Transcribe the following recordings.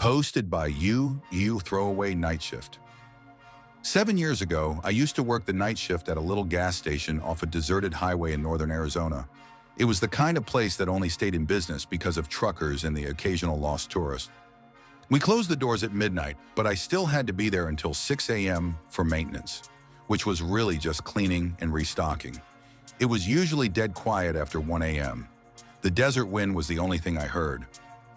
hosted by you throwaway night shift. 7 years ago, I used to work the night shift at a little gas station off a deserted highway in northern Arizona. It was the kind of place that only stayed in business because of truckers and the occasional lost tourist. We closed the doors at midnight, but I still had to be there until 6 a.m. for maintenance, which was really just cleaning and restocking. It was usually dead quiet after 1 a.m. The desert wind was the only thing I heard,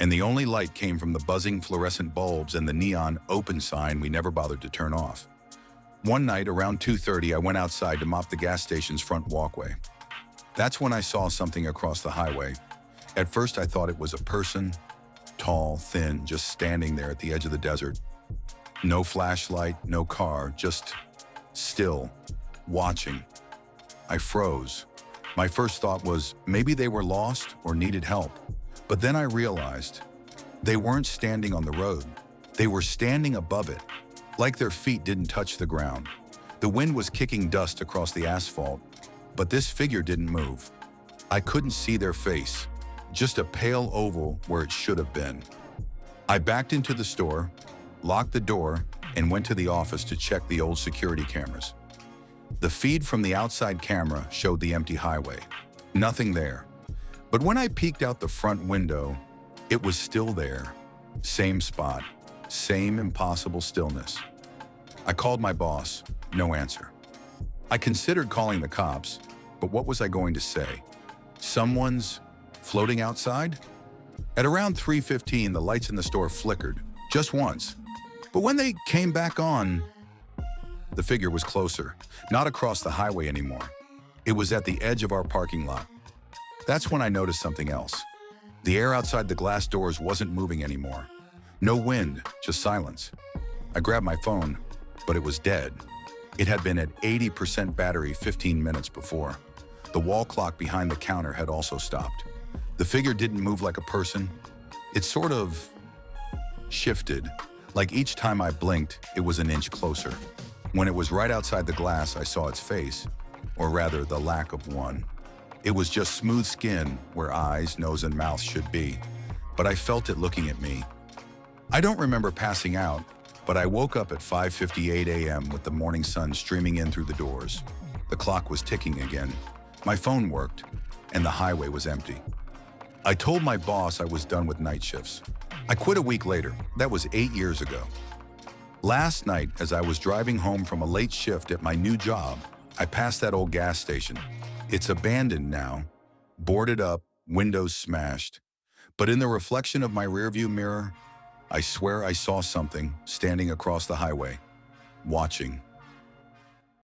and the only light came from the buzzing fluorescent bulbs and the neon open sign we never bothered to turn off. One night around 2:30, I went outside to mop the gas station's front walkway. That's when I saw something across the highway. At first I thought it was a person, tall, thin, just standing there at the edge of the desert. No flashlight, no car, just still, watching. I froze. My first thought was maybe they were lost or needed help. But then I realized they weren't standing on the road. They were standing above it, like their feet didn't touch the ground. The wind was kicking dust across the asphalt, but this figure didn't move. I couldn't see their face, just a pale oval where it should have been. I backed into the store, locked the door, and went to the office to check the old security cameras. The feed from the outside camera showed the empty highway. Nothing there. But when I peeked out the front window, it was still there. Same spot, same impossible stillness. I called my boss, no answer. I considered calling the cops, but what was I going to say? Someone's floating outside? At around 3:15, the lights in the store flickered, just once. But when they came back on, the figure was closer, not across the highway anymore. It was at the edge of our parking lot. That's when I noticed something else. The air outside the glass doors wasn't moving anymore. No wind, just silence. I grabbed my phone, but it was dead. It had been at 80% battery 15 minutes before. The wall clock behind the counter had also stopped. The figure didn't move like a person. It sort of shifted, like each time I blinked, it was an inch closer. When it was right outside the glass, I saw its face, or rather the lack of one. It was just smooth skin where eyes, nose, and mouth should be, but I felt it looking at me. I don't remember passing out, but I woke up at 5:58 a.m. with the morning sun streaming in through the doors. The clock was ticking again. My phone worked, and the highway was empty. I told my boss I was done with night shifts. I quit a week later. That was 8 years ago. Last night, as I was driving home from a late shift at my new job, I passed that old gas station. It's abandoned now, boarded up, windows smashed. But in the reflection of my rearview mirror, I swear I saw something standing across the highway, watching.